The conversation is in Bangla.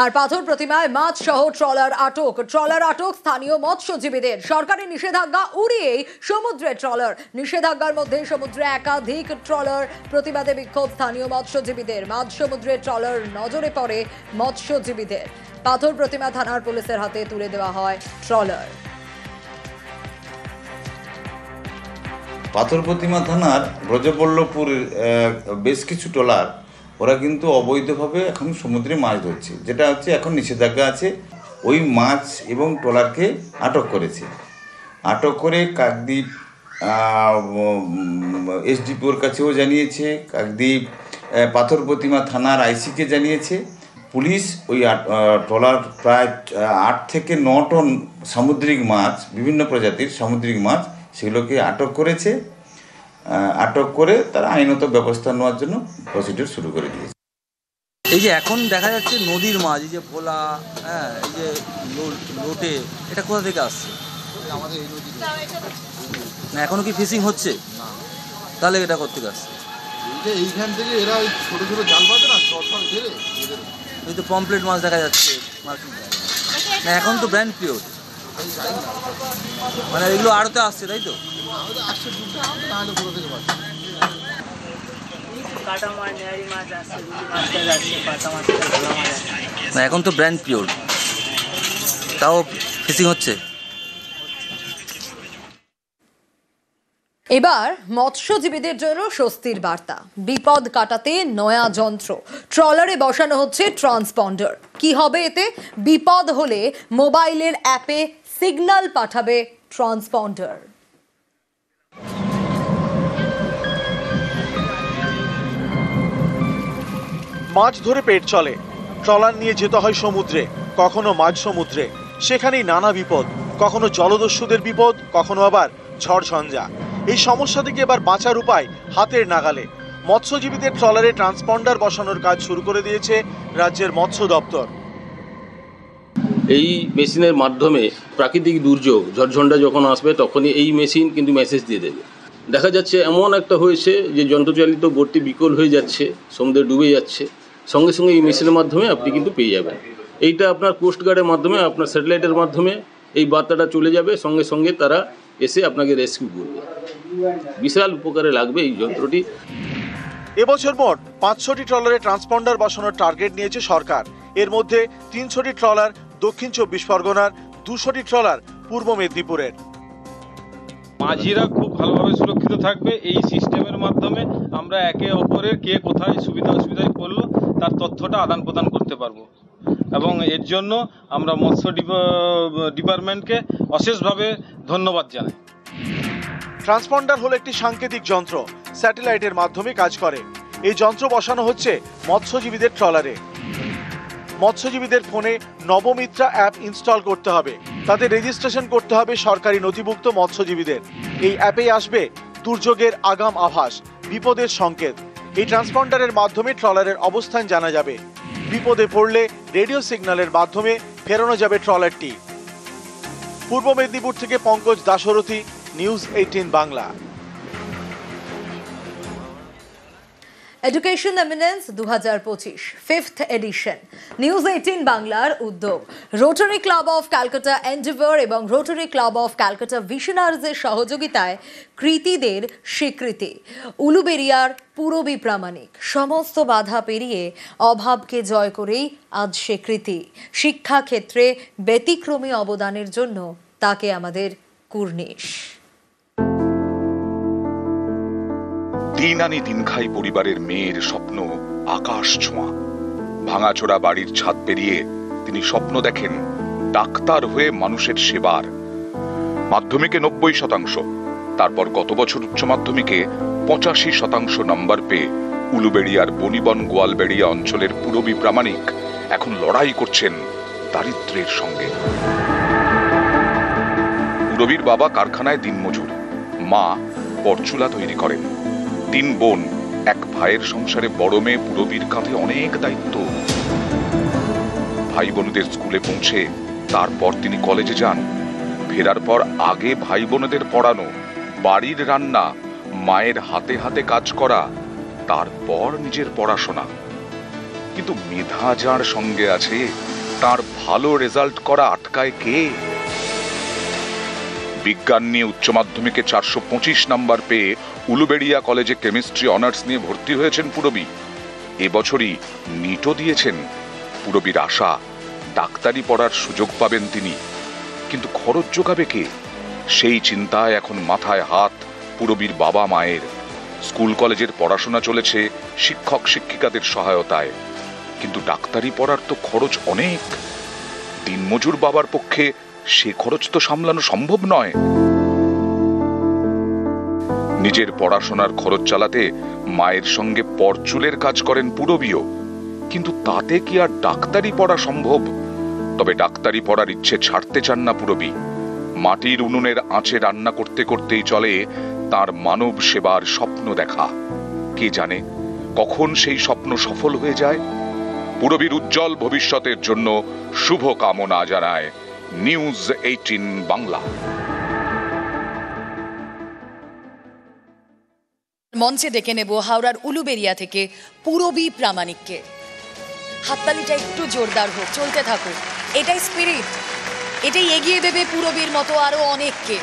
আর পাথর প্রতিমায় মাছ সহ ট্রলার আটক স্থানীয় মৎস্যজীবীদের। সরকারি নিষেধাজ্ঞা উড়িয়েই সমুদ্রে ট্রলার। নিষেধাজ্ঞার মধ্যে সমুদ্রে একাধিক ট্রলার, প্রতিবাদে বিক্ষোভ স্থানীয় মৎস্যজীবীদের। মাঝ সমুদ্রে ট্রলার নজরে পড়ে মৎস্যজীবীদের। পাথর প্রতিমা থানার পুলিশের হাতে তুলে দেওয়া হয় ট্রলার। পাথর প্রতিমা থানার ব্রজবল্লভপুর বেশ কিছু ট্রলার ওরা কিন্তু অবৈধভাবে এখন সমুদ্রে মাছ ধরছে, যেটা হচ্ছে এখন নিষেধাজ্ঞা আছে। ওই মাছ এবং ট্রলারকে আটক করেছে। আটক করে কাকদ্বীপ এসডিপিওর কাছেও জানিয়েছে, কাকদ্বীপ পাথর প্রতিমা থানার আইসিকে জানিয়েছে। পুলিশ ওই ট্রলার প্রায় 8 থেকে 9 টন সামুদ্রিক মাছ, বিভিন্ন প্রজাতির সামুদ্রিক মাছ, সেগুলোকে আটক করেছে। আটক করে তারা আইনত ব্যবস্থা নেওয়ার জন্য প্রসিডিউর শুরু করে দিয়েছে। এই যে এখন দেখা যাচ্ছে নদীর মাছ, এই যে ভোলা, হ্যাঁ, এই যে লোটে, এটা কোথা থেকে আসছে? আমাদের এই নদী না, এখনো কি ফিশিং হচ্ছে? না। তাহলে এটা কোথা থেকে আসছে? এইখান থেকে এরা ছোটো ছোটো জাল বাঁধে না, সব ঘিরে এই তো পমপ্লেট মাছ দেখা যাচ্ছে মার্কেট। না, এখন তো ব্র্যান্ড পিওর, মানে এগুলো আড়তে আসছে, তাই তো? আসছে দুটো, নাহলে কোথা থেকে পাচ্ছে। না, এখন তো ব্র্যান্ড পিওর, তাও ফিশিং হচ্ছে। এবার মৎস্যজীবীদের জন্য স্বস্তির বার্তা। বিপদ কাটাতে নয়া যন্ত্র ট্রলারে বসানো হচ্ছে ট্রান্সপন্ডার। কি হবে এতে? বিপদ হলে মোবাইলের অ্যাপে সিগন্যাল পাঠাবে ট্রান্সপন্ডার। মাছ ধরে পেট চলে, ট্রলার নিয়ে যেতে হয় সমুদ্রে, কখনো মাঝ সমুদ্রে। সেখানেই নানা বিপদ, কখনো জলদস্যুদের বিপদ, কখনো আবার ঝড়ঝঞ্ঝা। এই সমস্যা থেকে এবার বাঁচার উপায় হাতের নাগালে। মৎস্যজীবীদের ট্রলারে ট্রান্সপন্ডার বসানোর কাজ শুরু করে দিয়েছে রাজ্যের মৎস্য দপ্তর। এই মেশিনের মাধ্যমে প্রাকৃতিক দুর্যোগ, ঝড়ঝন্ডা যখন আসবে তখনই এই মেশিন কিন্তু মেসেজ দিয়ে দেবে। দেখা যাচ্ছে এমন একটা হয়েছে যে যন্ত্রচালিত বোটটি বিকল হয়ে যাচ্ছে, সমুদ্রে ডুবে যাচ্ছে, সঙ্গে সঙ্গে এই মেশিনের মাধ্যমে আপনি কিন্তু পেয়ে যাবেন। এইটা আপনার কোস্টগার্ডের মাধ্যমে, আপনার স্যাটেলাইটের মাধ্যমে এই বার্তাটা চলে যাবে, সঙ্গে সঙ্গে তারা এসে আপনাকে রেস্কিউ করবে। বিশাল উপকারে লাগবে এই যন্ত্রটি। এবছর মোট 500টি ট্রলারে ট্রান্সপন্ডার বসানোর টার্গেট নিয়েছে সরকার। এর মধ্যে 300টি ট্রলার দক্ষিণ 24 পরগনার, 200টি ট্রলার পূর্ব মেদিনীপুরের। মাঝিরা খুব ভালোভাবে সুরক্ষিত থাকবে। এই সিস্টেমের মাধ্যমে আমরা একে অপরের কে কোথায় সুবিধা অসুবিধায় পড়লো তার তথ্যটা আদান প্রদান করতে পারবো, এবং এর জন্য আমরা মৎস্য ডিপার্টমেন্টকে অশেষভাবে ধন্যবাদ জানাই। ট্রান্সপন্ডার হলো একটি সাংকেতিক যন্ত্র, স্যাটেলাইটের মাধ্যমে কাজ করে। এই যন্ত্র বসানো হচ্ছে মৎস্যজীবীদের ট্রলারে। মৎস্যজীবীদের ফোনে নবমিত্রা অ্যাপ ইনস্টল করতে হবে, তাতে রেজিস্ট্রেশন করতে হবে সরকারি নথিভুক্ত মৎস্যজীবীদের। এই অ্যাপেই আসবে দুর্যোগের আগাম আভাস, বিপদের সংকেত। এই ট্রান্সপন্ডারের মাধ্যমে ট্রলারের অবস্থান জানা যাবে। বিপদে পড়লে রেডিও সিগন্যালের মাধ্যমে ফেরানো যাবে ট্রলারটি। পূর্ব মেদিনীপুর থেকে Pankaj Dasharathi, News 18 Bangla. Education eminence 2025 5th edition News 18 বাংলার উদ্যোগ। Rotary Club of Calcutta Endeavour এবং রোটারি ক্লাব অফ ক্যালকাটা ভিশনার্সের সহযোগিতায় কৃতীদের স্বীকৃতি। উলুবেড়িয়ার পুরবী প্রামাণিক সমস্ত বাধা পেরিয়ে অভাবকে জয় করেই আজ স্বীকৃতি। শিক্ষা ক্ষেত্রে ব্যতিক্রমী অবদানের জন্য তাকে আমাদের কুর্নিশ। দিন আনি দিন খাই পরিবারের মেয়ের স্বপ্ন আকাশ ছোঁয়া। ভাঙাচোরা বাড়ির ছাদ পেরিয়ে তিনি স্বপ্ন দেখেন ডাক্তার হয়ে মানুষের সেবার। মাধ্যমিকে 90%, তারপর গত বছর উচ্চ মাধ্যমিকে 85% নম্বর পেয়ে উলুবেড়িয়ার বনিবন গোয়ালবেড়িয়া অঞ্চলের পুরবী প্রামাণিক এখন লড়াই করছেন দারিদ্র্যের সঙ্গে। পুরবীর বাবা কারখানায় দিনমজুর, মা পরচুলা তৈরি করেন। 3 বোন, এক ভাইয়ের সংসারে বড় মেয়ে পুরবীর কাঁধে অনেক দায়িত্ব। ভাই বোনদের স্কুলে পৌঁছে তারপর তিনি কলেজে যান। ফেরার পর আগে ভাই বোনদের পড়ানো, বাড়ির রান্না, মায়ের হাতে হাতে কাজ করা, তারপর নিজের পড়াশোনা। কিন্তু মেধা যার সঙ্গে আছে তার ভালো রেজাল্ট করা আটকায় কে? বিজ্ঞান নিয়ে উচ্চ মাধ্যমিকে 425 নাম্বার পেয়ে উলুবেড়িয়া কলেজে কেমিস্ট্রি অনার্স নিয়ে ভর্তি হয়েছেন পূরবী। এবছরই নিটও দিয়েছেন। পূরবীর আশা ডাক্তারি পড়ার সুযোগ পাবেন তিনি, কিন্তু খরচ জোগাবে কে? সেই চিন্তায় এখন মাথায় হাত পূরবীর বাবা মায়ের। স্কুল কলেজের পড়াশোনা চলেছে শিক্ষক শিক্ষিকাদের সহায়তায়, কিন্তু ডাক্তারি পড়ার তো খরচ অনেক। দিনমজুর বাবার পক্ষে সে খরচ তো সামলানো সম্ভব নয়। নিজের পড়াশোনার খরচ চালাতে মায়ের সঙ্গে পরচুলের কাজ করেন পূরবীও, কিন্তু তাতে কি আর ডাক্তারি পড়া সম্ভব? তবে ডাক্তারি পড়ার ইচ্ছে ছাড়তে চান না পূরবী। মাটির উনুনের আঁচে রান্না করতে করতেই চলে তার মানব সেবার স্বপ্ন দেখা। কে জানে কখন সেই স্বপ্ন সফল হয়ে যায়। পূরবীর উজ্জ্বল ভবিষ্যতের জন্য শুভ কামনা জানায় নিউজ 18 বাংলা। মঞ্চে ডেকে নেব হাওড়ার উলুবেড়িয়া থেকে পূরবী প্রামাণিককে। হাততালিটা একটু জোরদার হোক, চলতে থাকুক। এটাই স্পিরিট, এটাই এগিয়ে দেবে পূরবীর মতো আরো অনেককে।